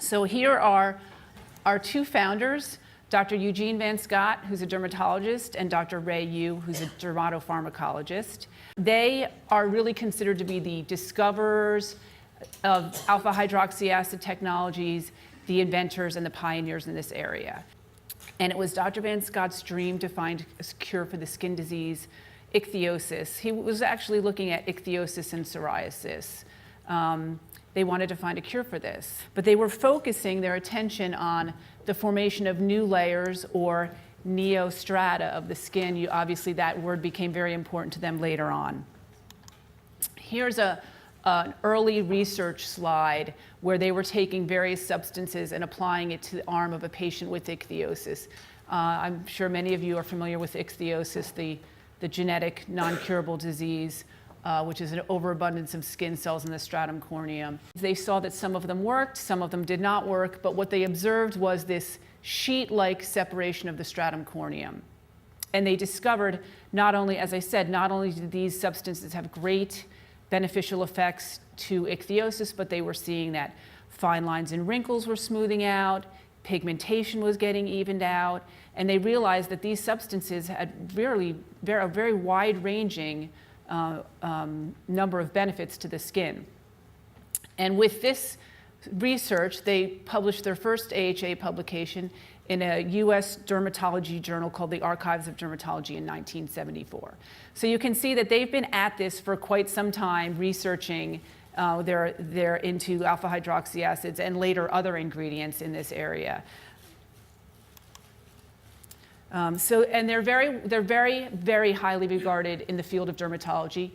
So here are our two founders, Dr. Eugene Van Scott, who's a dermatologist, and Dr. Ray Yu, who's a dermatopharmacologist. They are really considered to be the discoverers of alpha hydroxy acid technologies, the inventors and the pioneers in this area. And it was Dr. Van Scott's dream to find a cure for the skin disease Ichthyosis. He was actually looking at ichthyosis and psoriasis. They wanted to find a cure for this, but they were focusing their attention on the formation of new layers or NeoStrata of the skin. Obviously, that word became very important to them later on. Here's an early research slide where they were taking various substances and applying it to the arm of a patient with ichthyosis. I'm sure many of you are familiar with ichthyosis, the genetic non-curable disease, which is an overabundance of skin cells in the stratum corneum. They saw that some of them worked, some of them did not work, but what they observed was this sheet-like separation of the stratum corneum. And they discovered not only, as I said, not only did these substances have great beneficial effects to ichthyosis, but they were seeing that fine lines and wrinkles were smoothing out, pigmentation was getting evened out, and they realized that these substances had a very wide-ranging number of benefits to the skin. And with this research, they published their first AHA publication in a US dermatology journal called the Archives of Dermatology in 1974. So you can see that they've been at this for quite some time, researching they're into alpha hydroxy acids and later other ingredients in this area. And they're very highly regarded in the field of dermatology.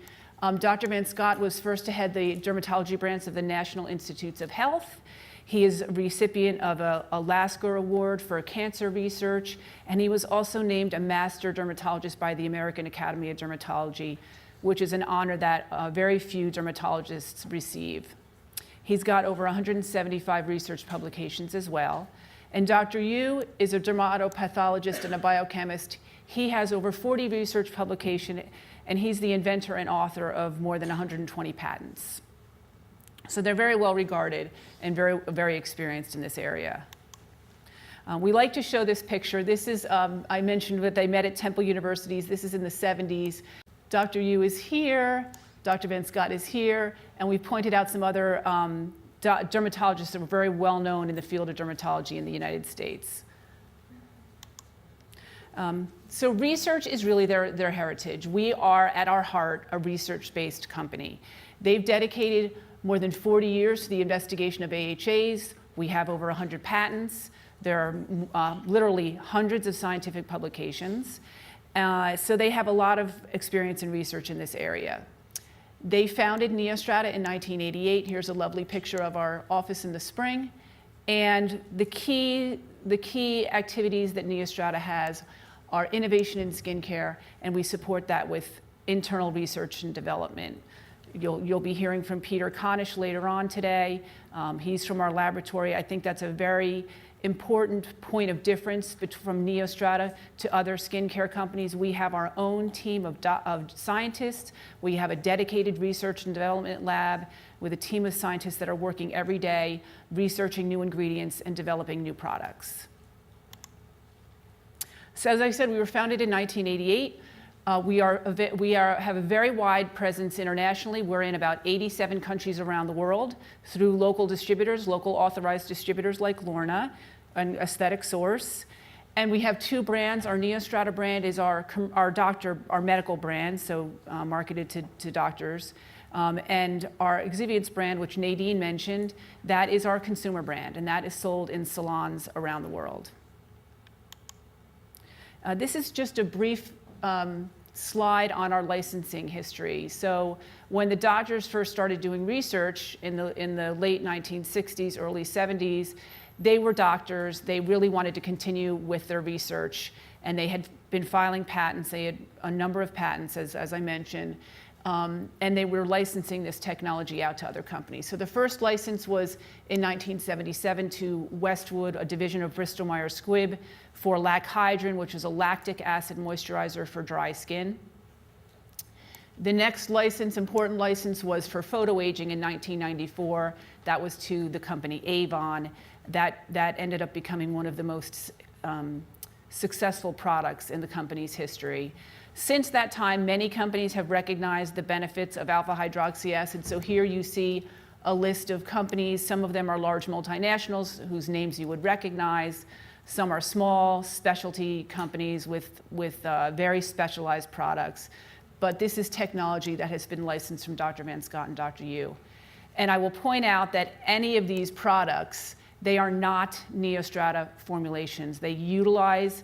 Dr. Van Scott was first to head the dermatology branch of the National Institutes of Health. He is a recipient of a Lasker Award for cancer research, and he was also named a master dermatologist by the American Academy of Dermatology, which is an honor that very few dermatologists receive. He's got over 175 research publications as well. And Dr. Yu is a dermatopathologist and a biochemist. He has over 40 research publications, and he's the inventor and author of more than 120 patents. So they're very well regarded and very experienced in this area. We like to show this picture. This is, I mentioned that they met at Temple Universities. This is in the 70s. Dr. Yu is here, Dr. Van Scott is here, and we pointed out some other dermatologists that were very well known in the field of dermatology in the United States. So research is really their heritage. We are, at our heart, a research-based company. They've dedicated more than 40 years to the investigation of AHAs. We have over 100 patents. There are literally hundreds of scientific publications. So they have a lot of experience in research in this area. They founded NeoStrata in 1988. Here's a lovely picture of our office in the spring. And the key activities that NeoStrata has are innovation in skincare, and we support that with internal research and development. You'll be hearing from Peter Konish later on today. He's from our laboratory. I think that's a very important point of difference from NeoStrata to other skincare companies. We have our own team of scientists. We have a dedicated research and development lab with a team of scientists that are working every day, researching new ingredients and developing new products. So as I said, we were founded in 1988. We have a very wide presence internationally. We're in about 87 countries around the world through local distributors, local authorized distributors like Lorna, an aesthetic source. And we have two brands. Our NeoStrata brand is our medical brand, so marketed to doctors. And our Ichthyosis brand, which Nadine mentioned, that is our consumer brand, and that is sold in salons around the world. This is just a brief slide on our licensing history. So when the doctors first started doing research in the late 1960s, early 70s, they were doctors. They really wanted to continue with their research, and they had been filing patents. They had a number of patents, as I mentioned, and they were licensing this technology out to other companies. So the first license was in 1977 to Westwood, a division of Bristol Myers Squibb, for Lachydrin, which is a lactic acid moisturizer for dry skin. The next license, important license, was for photoaging in 1994. That was to the company Avon. That ended up becoming one of the most successful products in the company's history. Since that time, many companies have recognized the benefits of alpha hydroxy acids. So here you see a list of companies. Some of them are large multinationals whose names you would recognize. Some are small specialty companies with very specialized products. But this is technology that has been licensed from Dr. Van Scott and Dr. Yu. And I will point out that any of these products, they are not NeoStrata formulations. They utilize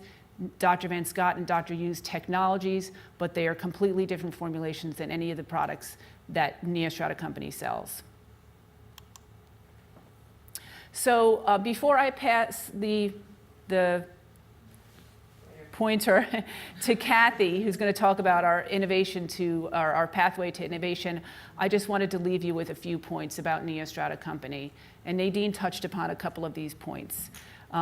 Dr. Van Scott and Dr. Yu's technologies, but they are completely different formulations than any of the products that NeoStrata company sells. So before I pass the pointer to Kathy, who's going to talk about our innovation to our pathway to innovation, I just wanted to leave you with a few points about NeoStrata company. And Nadine touched upon a couple of these points.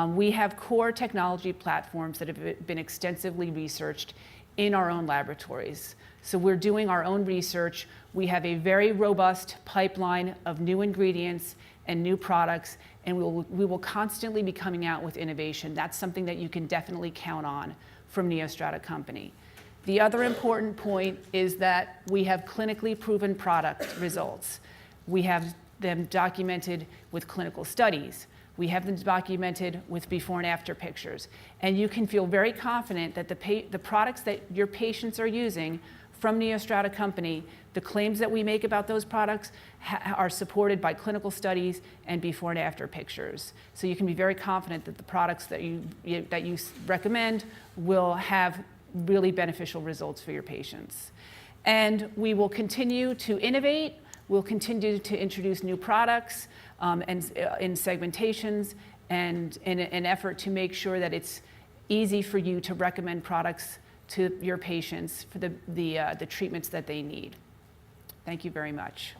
We have core technology platforms that have been extensively researched in our own laboratories. So we're doing our own research. We have a very robust pipeline of new ingredients and new products, and we will constantly be coming out with innovation. That's something that you can definitely count on from NeoStrata company. The other important point is that we have clinically proven product results. We have them documented with clinical studies. We have them documented with before and after pictures. And you can feel very confident that the products that your patients are using from NeoStrata company, the claims that we make about those products are supported by clinical studies and before and after pictures. So you can be very confident that the products that you recommend will have really beneficial results for your patients. And we will continue to innovate. We'll continue to introduce new products and in segmentations, and in an effort to make sure that it's easy for you to recommend products to your patients for the treatments that they need. Thank you very much.